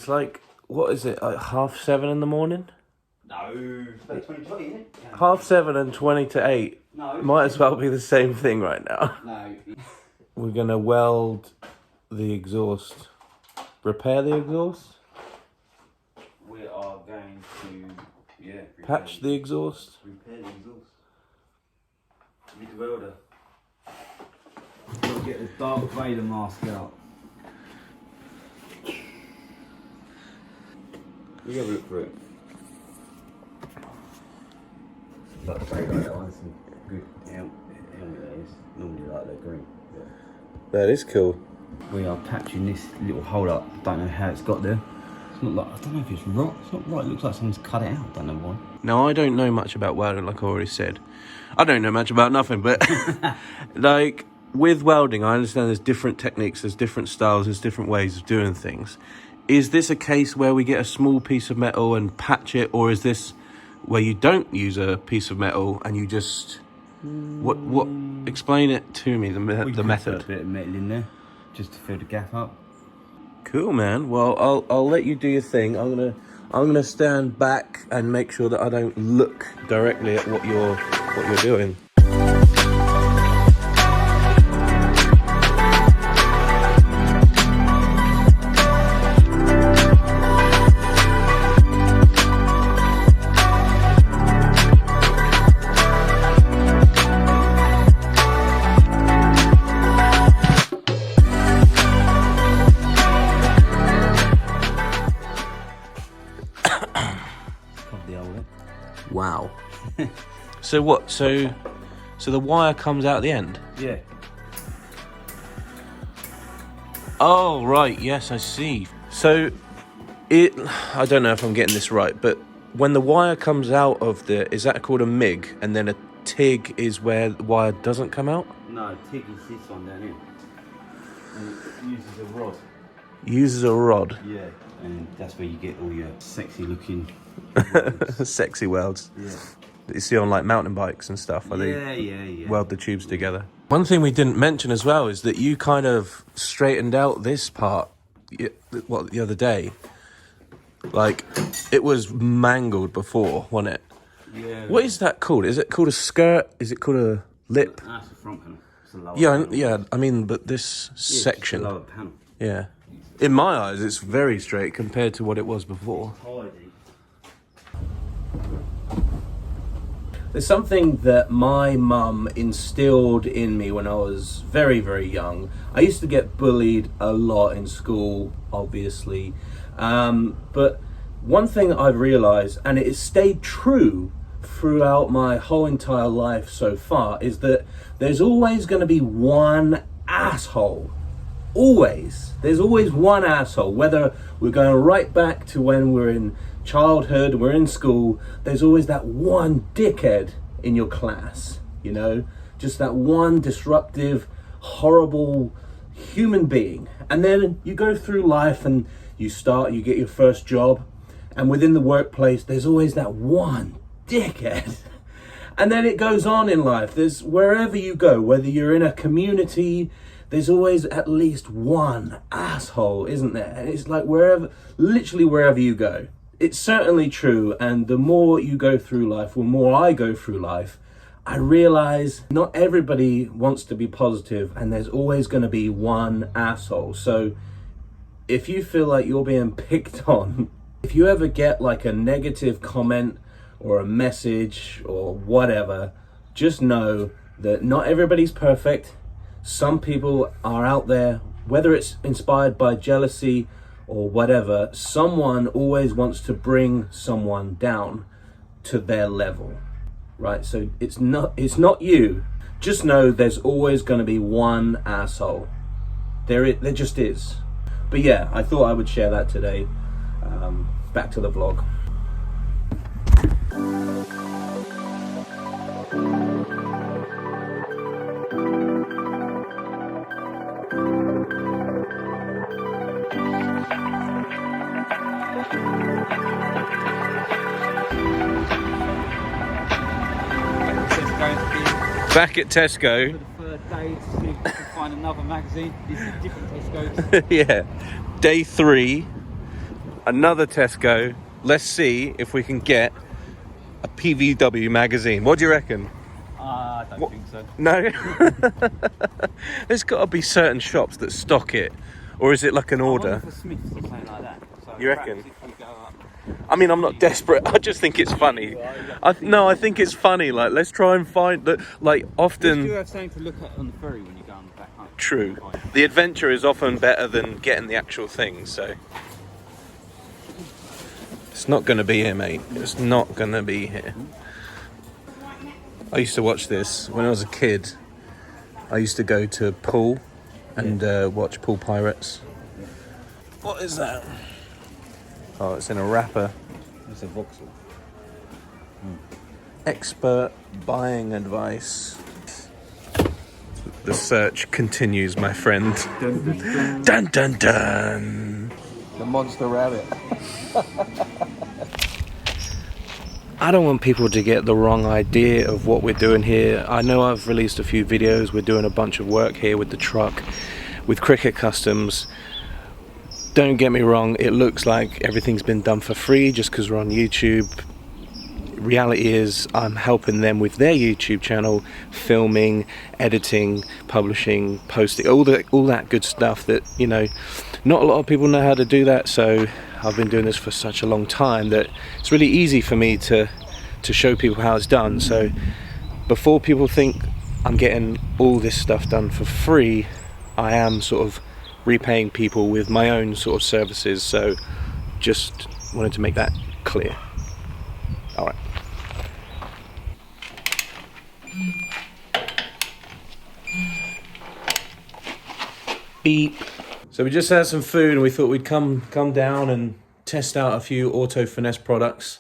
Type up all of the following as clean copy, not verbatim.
It's like, what is it, like 7:30 in the morning? No, it's about 20 to 8, isn't it? 7:30 and 20 to 8. No. Might as well be the same thing right now. No. We're going to weld the exhaust. Repair the exhaust? We are going to, Patch the exhaust? Repair the exhaust. With the welder. Got to get the Darth Vader mask out. You have a look for it. Like that one's some good helmet that is. Normally like that green. Yeah. That is cool. We are patching this little hole up. Don't know how it's got there. It's not like, I don't know if it's right. It's not right. It looks like someone's cut it out. Don't know why. Now, I don't know much about welding, like I already said. I don't know much about nothing, but like with welding, I understand there's different techniques, there's different styles, there's different ways of doing things. Is this a case where we get a small piece of metal and patch it, or is this where you don't use a piece of metal and you just what? Explain it to me. The method. Put a bit of metal in there just to fill the gap up. Cool, man. Well, I'll let you do your thing. I'm gonna stand back and make sure that I don't look directly at what you're doing. Wow. So what? So the wire comes out at the end? Yeah. Oh, right. Yes, I see. So I don't know if I'm getting this right, but when the wire comes out of is that called a MIG? And then a TIG is where the wire doesn't come out? No, TIG is this one down here. And it uses a rod. Uses a rod? Yeah. And that's where you get all your sexy looking sexy welds. Yeah. That you see on like mountain bikes and stuff. Where Yeah. weld the tubes together. One thing we didn't mention as well is that you kind of straightened out this part the other day. Like, it was mangled before, wasn't it? Yeah. What is that called? Is it called a skirt? Is it called a lip? That's the front panel. It's the lower Yeah, panel. I mean, but this section. It's the lower panel. Yeah. In my eyes, it's very straight compared to what it was before. Tidy. There's something that my mum instilled in me when I was very, very young. I used to get bullied a lot in school, obviously. But one thing I've realized, and it has stayed true throughout my whole entire life so far, is that there's always going to be one asshole. Always. There's always one asshole. Whether we're going right back to when we're in childhood, we're in school, there's always that one dickhead in your class, you know? Just that one disruptive, horrible human being. And then you go through life and you get your first job, and within the workplace, there's always that one dickhead. And then it goes on in life. There's wherever you go, whether you're in a community, there's always at least one asshole, isn't there? And it's like literally wherever you go. It's certainly true, and the more you go through life, or more I go through life, I realize not everybody wants to be positive, and there's always going to be one asshole. So if you feel like you're being picked on, if you ever get like a negative comment or a message or whatever, just know that not everybody's perfect. Some people are out there, whether it's inspired by jealousy or whatever, someone always wants to bring someone down to their level, right? So it's not you. Just know there's always going to be one asshole. There just is. But yeah, I thought I would share that today. Back to the vlog. Back at Tesco. For the third day to see if we can find another magazine. This is different Tesco. Yeah. Day 3. Another Tesco. Let's see if we can get a PVW magazine. What do you reckon? I don't think so. No? There's got to be certain shops that stock it. Or is it like an order? For Smiths or something like that. So You reckon? if you go up, I mean, I'm not desperate. I just think it's funny. I think it's funny. Like, let's try and find that. Like, often. you do have something to look at on the ferry when you go on the back home. True. The adventure is often better than getting the actual thing. So it's not going to be here, mate. It's not going to be here. I used to watch this when I was a kid. I used to go to pool and watch Pool Pirates. What is that? Oh, it's in a wrapper. It's a Volks. Expert buying advice. The search continues, my friend. Dun dun dun. The monster rabbit. I don't want people to get the wrong idea of what we're doing here. I know I've released a few videos. We're doing a bunch of work here with the truck, with Cricket Customs. Don't get me wrong, it looks like everything's been done for free just because we're on YouTube. Reality is I'm helping them with their YouTube channel, filming, editing, publishing, posting, all that good stuff that, you know, not a lot of people know how to do that. So I've been doing this for such a long time that it's really easy for me to show people how it's done. So before people think I'm getting all this stuff done for free, I am sort of repaying people with my own sort of services. So just wanted to make that clear. All right. Beep. So we just had some food and we thought we'd come down and test out a few Auto Finesse products.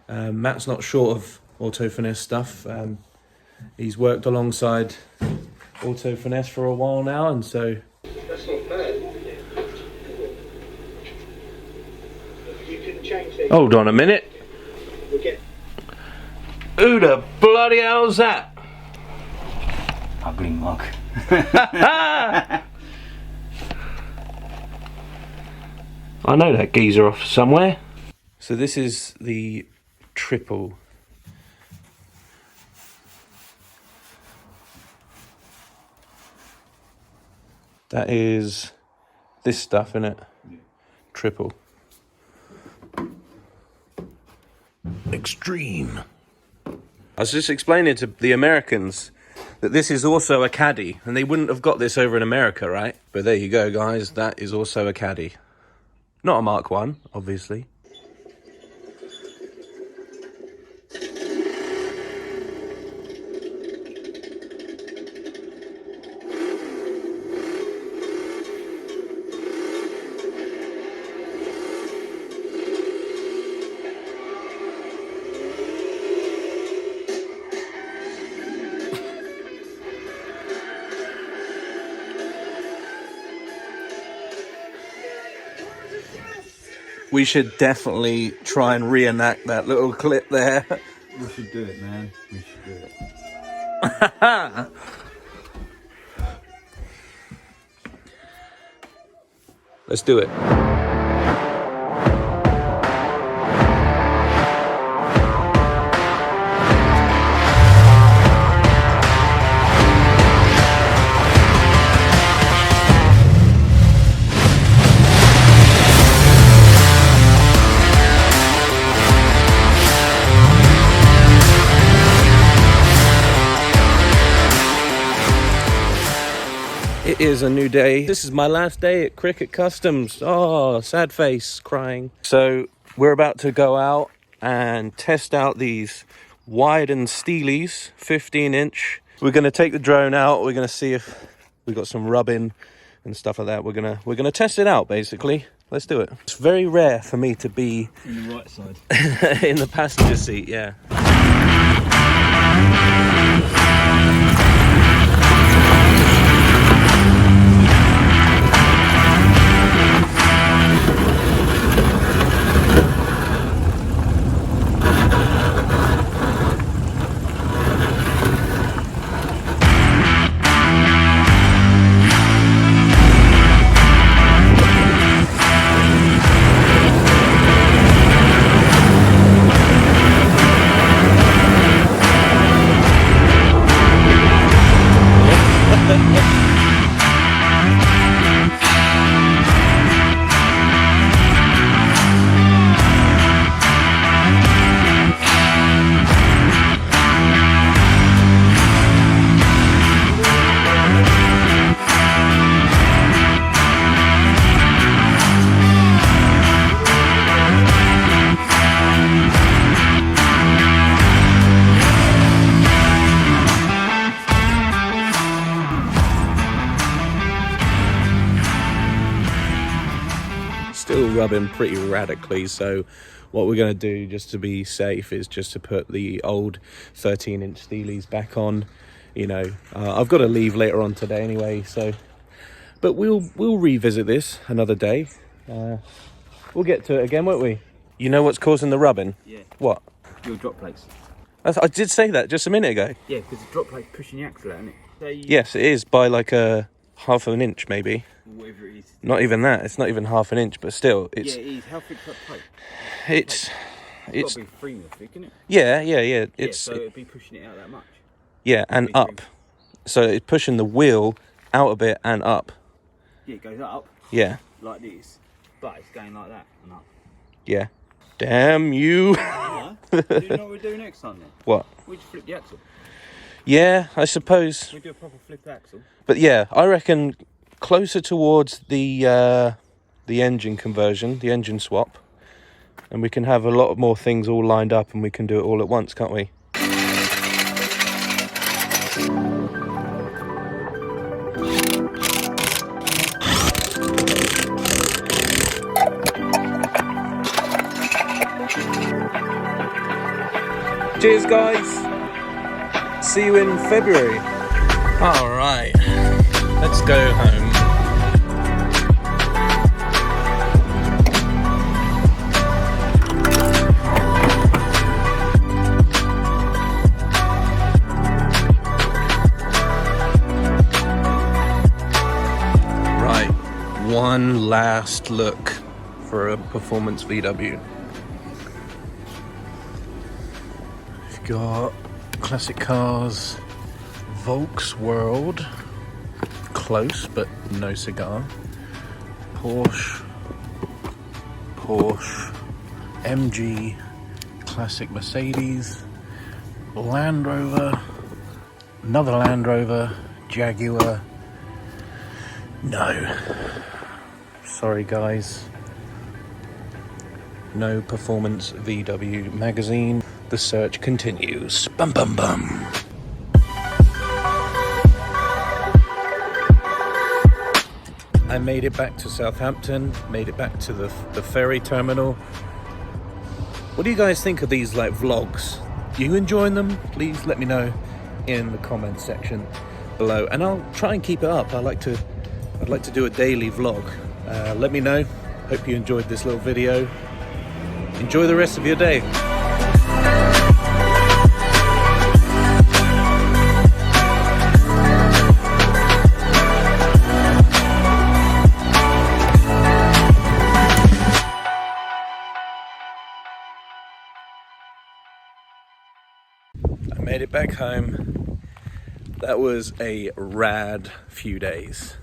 Matt's not short of Auto Finesse stuff. He's worked alongside Auto Finesse for a while now, and so That's not bad. You can change these. hold on a minute. We'll get Who the bloody hell's that? Ugly mug. I know that geezer off somewhere. So this is the triple. That is this stuff, innit? Yeah. Triple. Extreme. I was just explaining to the Americans that this is also a Caddy, and they wouldn't have got this over in America, right? But there you go, guys. That is also a Caddy. Not a Mark 1, obviously. We should definitely try and reenact that little clip there. We should do it, man. We should do it. Let's do it. It is a new day. This is my last day at Cricket Customs. Oh, sad face, crying. So we're about to go out and test out these widened Steelies, 15-inch. We're going to take the drone out. We're going to see if we got some rubbing and stuff like that. We're gonna test it out, basically. Let's do it. It's very rare for me to be In the right side. in the passenger seat, yeah. still rubbing pretty radically, so what we're going to do just to be safe is just to put the old 13-inch Steelies back on. You know, I've got to leave later on today anyway, so but we'll revisit this another day. We'll get to it again, won't we? You know what's causing the rubbing? Yeah. What? Your drop plates. I did say that just a minute ago. Yeah, because the drop plate's pushing the axle out, isn't it? So Yes, it is, by like a half of an inch maybe. whatever it is. Not even that. It's not even half an inch, but still, it's. Yeah, it is. How thick's that plate? It's. It's got to be 3 mil thick, isn't it? Yeah. Yeah, It's. so it'd be pushing it out that much. Yeah, and be up. So it's pushing the wheel out a bit and up. Yeah, it goes up Yeah. like this, but it's going like that and up. Yeah. Damn you. Yeah. Do you know what we do next time then? What? We just flip the axle. Yeah, I suppose. We do a proper flip axle. But yeah, I reckon closer towards the engine conversion, the engine swap, and we can have a lot more things all lined up, and we can do it all at once, can't we? Cheers, guys. See you in February. All right, let's go home. Right, one last look for a performance VW. We've got classic cars, Volks World, close but no cigar, Porsche, MG, classic Mercedes, Land Rover, another Land Rover, Jaguar. No, sorry guys, no performance VW magazine. The search continues. Bum bum bum. I made it back to Southampton, made it back to the ferry terminal. What do you guys think of these like vlogs? You enjoying them? Please let me know in the comments section below, and I'll try and keep it up. I'd like to do a daily vlog. Let me know. Hope you enjoyed this little video. Enjoy the rest of your day. I made it back home. That was a rad few days.